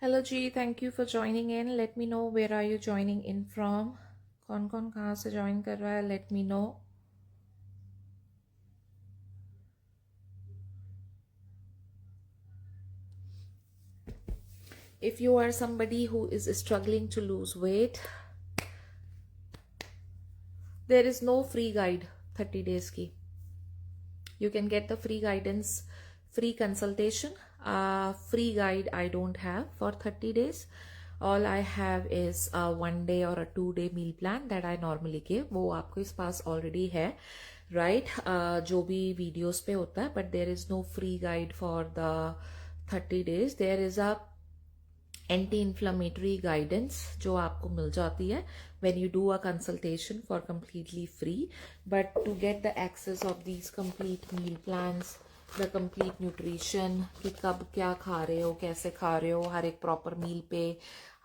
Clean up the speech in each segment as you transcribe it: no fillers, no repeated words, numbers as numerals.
Hello जी, thank you for joining in. Let me know where are you joining in from. कौन कौन कहाँ से ज्वाइन कर रहा है, let me know. If you are somebody who is struggling to lose weight, there is no free guide 30 days की. You can get the free guidance, free consultation. Free guide I don't have for 30 days. All I have is a 1 day or a 2 day meal plan that I normally give. वो आपको इस पास already है, right? जो भी videos पे होता है, but there is no free guide for the 30 days. There is a anti inflammatory guidance जो आपको मिल जाती है when you do a consultation for completely free. But to get the access of these complete meal plans, the complete nutrition कि कब क्या खा रहे हो, कैसे खा रहे हो, हर एक प्रॉपर मील पे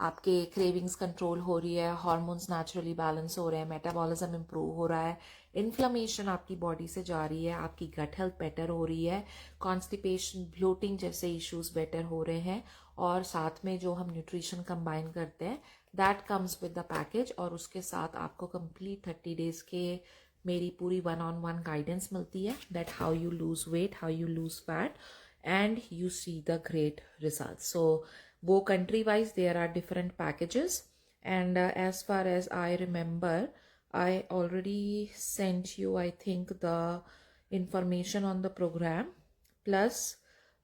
आपके क्रेविंग्स कंट्रोल हो रही है, हार्मोन्स नेचुरली बैलेंस हो रहे हैं, मेटाबॉलिज्म इंप्रूव हो रहा है, इन्फ्लेमेशन आपकी बॉडी से जा रही है, आपकी गट हेल्थ बेटर हो रही है, कॉन्स्टिपेशन ब्लोटिंग जैसे इश्यूज बेटर हो रहे हैं, और साथ में जो हम न्यूट्रिशन कंबाइन करते हैं that comes with the package. और उसके साथ आपको कंप्लीट 30 डेज के मेरी पूरी 1-on-1 गाइडेंस मिलती है that how you lose weight, how you lose fat and you see the great result. So वो country wise there are different packages. And as far as I remember, I already sent you, I think, the information on the program. Plus,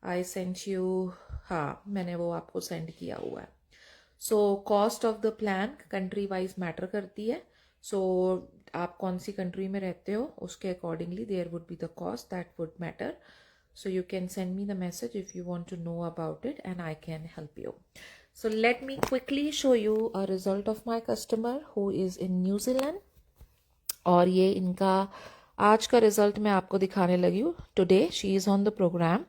I sent you, हाँ मैंने वो आपको send किया हुआ है. So cost of the plan country wise matter करती है. सो आप कौन सी कंट्री में रहते हो उसके accordingly there would be the cost that would matter. So you can send me the message if you want to know about it and I can help you. So let me quickly show you a result of my customer who is in New Zealand. और ये इनका आज का result मैं आपको दिखाने लगी हूँ. Today she is on the program.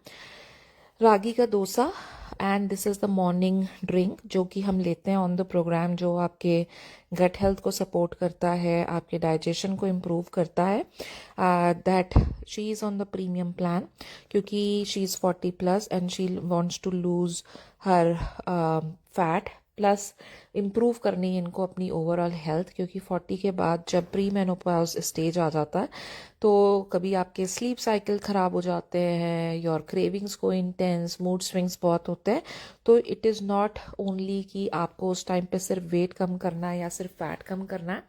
Ragi का dosa and this is the morning drink जो कि हम लेते हैं ऑन द प्रोग्राम, जो आपके गट हेल्थ को सपोर्ट करता है, आपके डाइजेशन को इम्प्रूव करता है. That she is on the premium plan क्योंकि she is 40+ and she wants to lose her fat plus improve करनी है इनको अपनी ओवरऑल हेल्थ. क्योंकि 40 के बाद जब प्री मेनोपॉज स्टेज आ जाता है तो कभी आपके स्लीप साइकिल ख़राब हो जाते हैं, योर क्रेविंग्स को इंटेंस, मूड स्विंग्स बहुत होते हैं. तो इट इज़ नॉट ओनली कि आपको उस टाइम पे सिर्फ वेट कम करना है या सिर्फ फैट कम करना है.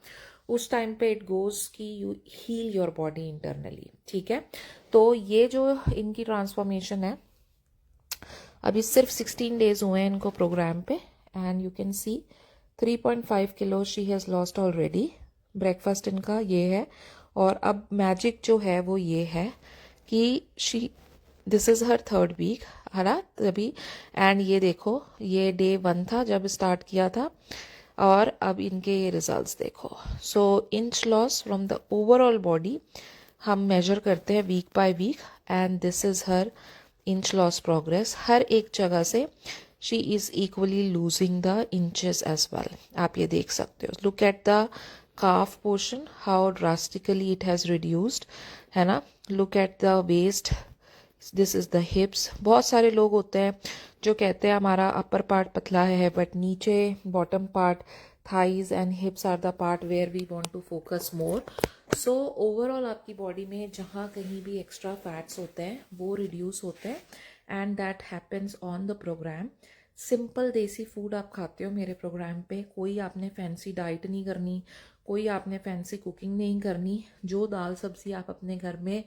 उस टाइम पे इट गोज़ कि you heal your body internally. ठीक है, तो ये जो इनकी ट्रांसफॉर्मेशन है, अभी सिर्फ 16 डेज हुए हैं इनको प्रोग्राम पे and you can see 3.5 kilo she has lost already. Breakfast इनका ये है. और अब मैजिक जो है वो ये है कि she this is her 3rd week है ना तभी. एंड ये देखो, ये डे 1 था जब स्टार्ट किया था और अब इनके ये रिजल्ट्स देखो. So inch loss from the overall body हम मेजर करते हैं week by week and this is her inch loss progress. हर एक जगह से she is equally losing the inches as well. आप ये देख सकते हो. Look at the calf portion, how drastically it has reduced, है ना. look at the waist, this is the hips. बहुत सारे लोग होते हैं जो कहते हैं हमारा अपर पार्ट पतला है, बट नीचे bottom part, thighs and hips are the part where we want to focus more. So overall आपकी बॉडी में जहाँ कहीं भी एक्स्ट्रा फैट्स होते हैं वो रिड्यूस होते हैं and that happens on the programme. Simple desi food आप खाते हो मेरे प्रोग्राम पे. कोई आपने फैंसी डाइट नहीं करनी, कोई आपने फैंसी कुकिंग नहीं करनी. जो दाल सब्जी आप अपने घर में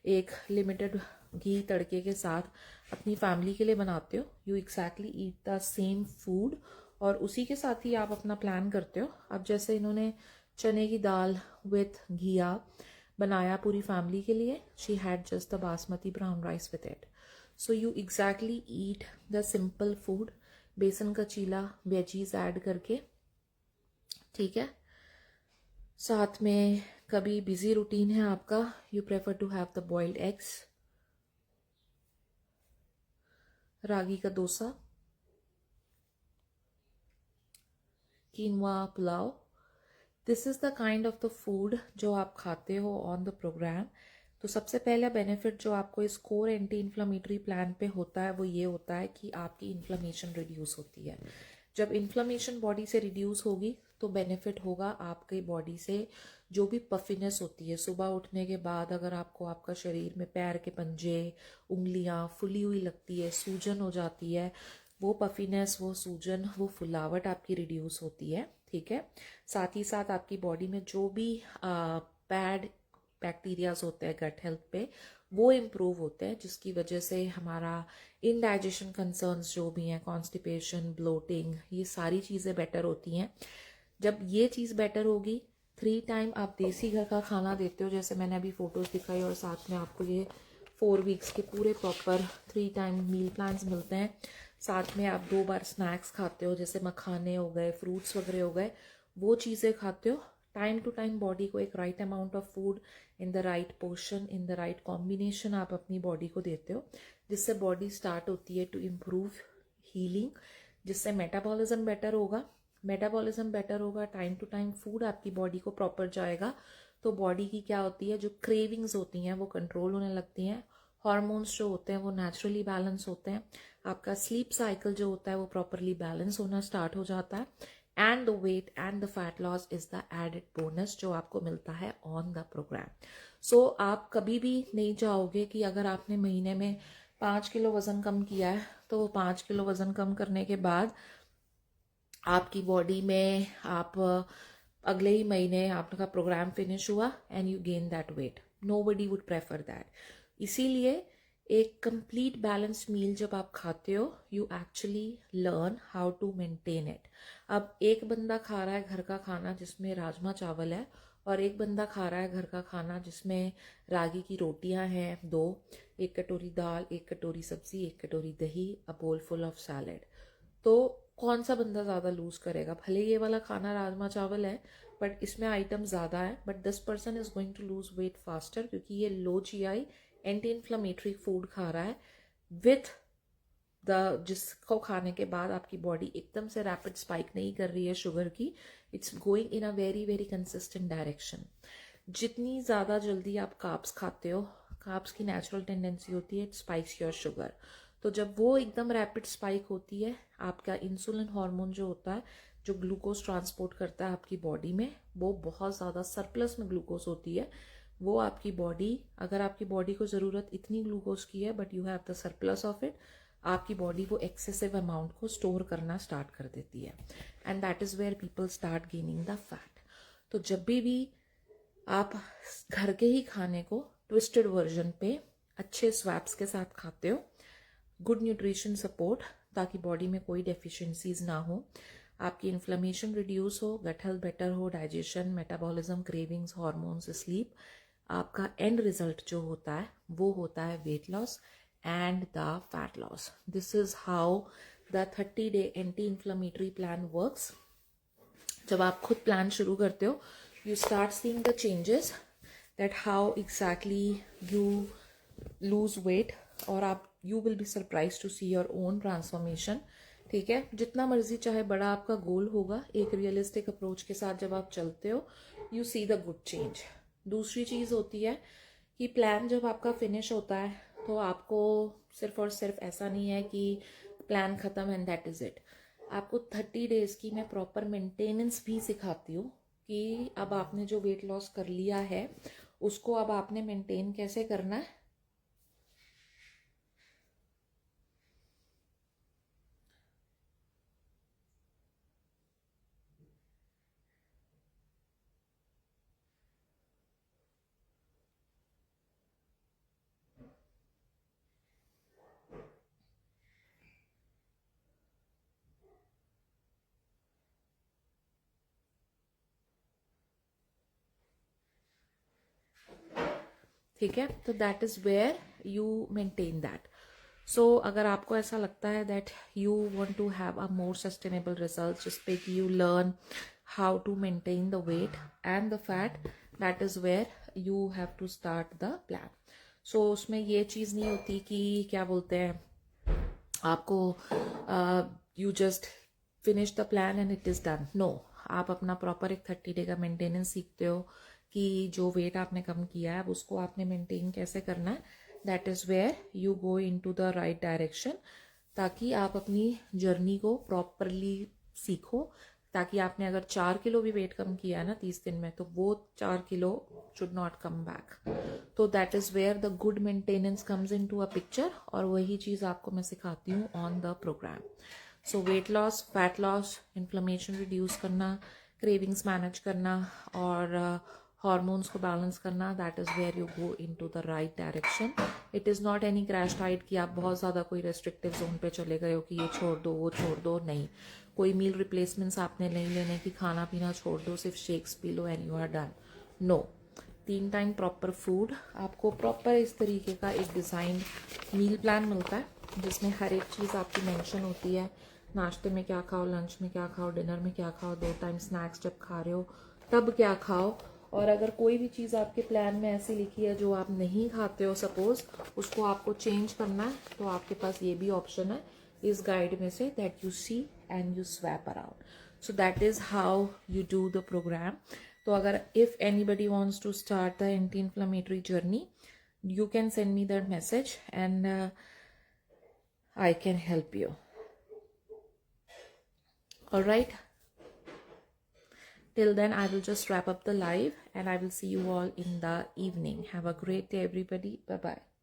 एक लिमिटेड घी तड़के के साथ अपनी फैमिली के लिए बनाते हो, you exactly eat the same food और उसी के साथ ही आप अपना प्लान करते हो. अब जैसे इन्होंने चने की दाल विथ घिया बनाया पूरी फैमिली के लिए, she had just the basmati brown rice with it. So you exactly eat the simple food, बेसन का चीला, वेजीज ऐड करके. ठीक है, साथ में कभी बिजी रूटीन है आपका, you prefer to have the boiled eggs, ragi का dosa, quinoa pulao. This is the kind of the food जो आप खाते हो ऑन द प्रोग्राम. तो सबसे पहला बेनिफिट जो आपको इस कोर एंटी इन्फ्लामेटरी प्लान पे होता है वो ये होता है कि आपकी इन्फ्लामेशन रिड्यूस होती है। जब इन्फ्लामेशन बॉडी से रिड्यूस होगी तो बेनिफिट होगा आपके बॉडी से जो भी पफिनेस होती है सुबह उठने के बाद, अगर आपको आपका शरीर में पैर के पंजे, उंगलियां फुली हुई लगती है, सूजन हो जाती है, वो पफिनेस, वो सूजन, वो फुलावट आपकी रिड्यूस होती है। ठीक है, साथ ही साथ आपकी बॉडी में जो भी बैड बैक्टीरियाज होते हैं गट हेल्थ पे, वो इम्प्रूव होते हैं, जिसकी वजह से हमारा इनडाइजेशन कंसर्न्स जो भी हैं, कॉन्स्टिपेशन, ब्लोटिंग, ये सारी चीज़ें बेटर होती हैं। जब ये चीज़ बेटर होगी, 3 टाइम आप देसी घर का खाना देते हो, जैसे मैंने अभी फोटोज दिखाई, और साथ में आपको ये 4 वीक्स के पूरे प्रॉपर 3 टाइम मील प्लान्स मिलते हैं। साथ में आप 2 बार स्नैक्स खाते हो, जैसे मखाने हो गए, फ्रूट्स वगैरह हो गए, वो चीज़ें खाते हो। टाइम टू टाइम बॉडी को एक right amount of food in the right portion, in the right combination आप अपनी बॉडी को देते हो, जिससे बॉडी स्टार्ट होती है टू इम्प्रूव हीलिंग, जिससे मेटाबॉलिज्म बेटर होगा। मेटाबॉलिज्म बेटर होगा, टाइम टू टाइम फूड आपकी बॉडी को प्रॉपर जाएगा, तो बॉडी की क्या होती है, जो क्रेविंग्स होती हैं वो कंट्रोल होने लगती हैं, हॉर्मोन्स जो होते हैं वो नेचुरली बैलेंस होते हैं, आपका स्लीप साइकिल जो होता है वो प्रॉपरली बैलेंस होना स्टार्ट हो जाता है, and the weight and the fat loss is the added bonus जो आपको मिलता है ऑन द प्रोग्राम। सो आप कभी भी नहीं चाहोगे कि अगर आपने महीने में 5 किलो वजन कम किया है तो वो 5 किलो वजन कम करने के बाद आपकी बॉडी में आप अगले ही महीने आपका प्रोग्राम फिनिश हुआ and you gain that weight. Nobody would prefer that. इसीलिए एक कंप्लीट बैलेंस मील जब आप खाते हो, you actually learn how to maintain it. अब एक बंदा खा रहा है घर का खाना जिसमें राजमा चावल है, और एक बंदा खा रहा है घर का खाना जिसमें रागी की रोटियां हैं 2, 1 कटोरी दाल, 1 कटोरी सब्जी, 1 कटोरी दही, अ बोल फुल ऑफ सैलेड। तो कौन सा बंदा ज़्यादा लूज करेगा? भले ये वाला खाना राजमा चावल है बट इसमें आइटम ज़्यादा है, but this person is going to lose weight faster, क्योंकि ये low GI anti inflammatory food खा रहा है विथ जिसको खाने के बाद आपकी बॉडी एकदम से रैपिड स्पाइक नहीं कर रही है शुगर की, it's going in a very very consistent direction. जितनी ज़्यादा जल्दी आप कार्ब्स खाते हो, कार्ब्स की नेचुरल टेंडेंसी होती है इट स्पाइक्स योर शुगर, तो जब वो एकदम रैपिड स्पाइक होती है, आपका इंसुलिन हार्मोन जो होता है, जो ग्लूकोज ट्रांसपोर्ट करता है आपकी बॉडी में, वो बहुत ज़्यादा सरप्लस में ग्लूकोज होती है, वो आपकी बॉडी, अगर आपकी बॉडी को ज़रूरत इतनी ग्लूकोज की है but you have the surplus of it, आपकी बॉडी वो एक्सेसिव अमाउंट को स्टोर करना स्टार्ट कर देती है, and that is where people start gaining the fat. तो जब भी आप घर के ही खाने को ट्विस्टेड वर्जन पे अच्छे स्वैप्स के साथ खाते हो, गुड न्यूट्रिशन सपोर्ट, ताकि बॉडी में कोई डेफिशिएंसीज ना हो, आपकी इन्फ्लेमेशन रिड्यूस हो, गट हेल्थ बेटर हो, digestion, metabolism, cravings, hormones, sleep, आपका एंड रिजल्ट जो होता है वो होता है weight loss and the fat loss. This is how the 30-day anti inflammatory plan works. जब आप खुद प्लान शुरू करते हो, you start seeing the changes, that how exactly you lose wait, और आप you will be surprise to see your own transformation. ठीक है, जितना मर्जी चाहे बड़ा आपका गोल होगा, एक रियलिस्टिक अप्रोच के साथ जब आप चलते हो, you see the good change. दूसरी चीज़ होती है कि प्लान जब आपका फिनिश होता है तो आपको सिर्फ और सिर्फ ऐसा नहीं है कि प्लान ख़त्म एंड दैट इज़ इट। आपको 30 डेज की मैं प्रॉपर मेंटेनेंस भी सिखाती हूँ कि अब आपने जो वेट लॉस कर लिया है उसको अब आपने मेंटेन कैसे करना है। ठीक है, तो that is where you maintain that. So अगर आपको ऐसा लगता है that you want to have a more sustainable result जिस पे कि you learn how to maintain the weight and the fat, that is where you have to start the plan. So उसमें ये चीज़ नहीं होती कि क्या बोलते हैं, आपको you just finish the plan and it is done. No, आप अपना प्रॉपर एक 30 डे का मेंटेनेंस सीखते हो कि जो वेट आपने कम किया है अब उसको आपने मेंटेन कैसे करना है. That is where you go in to the right direction, ताकि आप अपनी जर्नी को प्रॉपरली सीखो. ताकि आपने अगर 4 किलो भी वेट कम किया है ना 30 दिन में, तो वो 4 kilo should not come back. तो that is where the good maintenance comes in to a picture, और वही चीज़ आपको मैं सिखाती हूँ on the program. So weight loss, fat loss, inflammation reduce करना, क्रेविंग्स मैनेज करना और हॉर्मोन्स को बैलेंस करना, that is where you go in to the right direction. It is not any crash diet कि आप बहुत ज़्यादा कोई रेस्ट्रिक्टिव जोन पे चले गए हो कि ये छोड़ दो वो छोड़ दो. नहीं, कोई मील रिप्लेसमेंट्स आपने नहीं लेने की खाना पीना छोड़ दो, सिर्फ शेक्स पी लो and you are done. No, 3 time proper food. आपको प्रॉपर इस तरीके का एक डिज़ाइन मील प्लान मिलता है जिसमें हर एक चीज़ आपकी मेंशन होती है. नाश्ते में क्या खाओ, लंच में क्या खाओ, डिनर में क्या खाओ, 2 टाइम स्नैक्स जब खा रहे हो तब क्या खाओ. और अगर कोई भी चीज़ आपके प्लान में ऐसी लिखी है जो आप नहीं खाते हो, सपोज उसको आपको चेंज करना है, तो आपके पास ये भी ऑप्शन है इस गाइड में से, that you see and you swap around. So that is how you do the programme. तो अगर if anybody wants to start the anti inflammatory journey, you can send me that message and I can help you. All right, till then I will just wrap up the live and I will see you all in the evening. Have a great day everybody. Bye bye.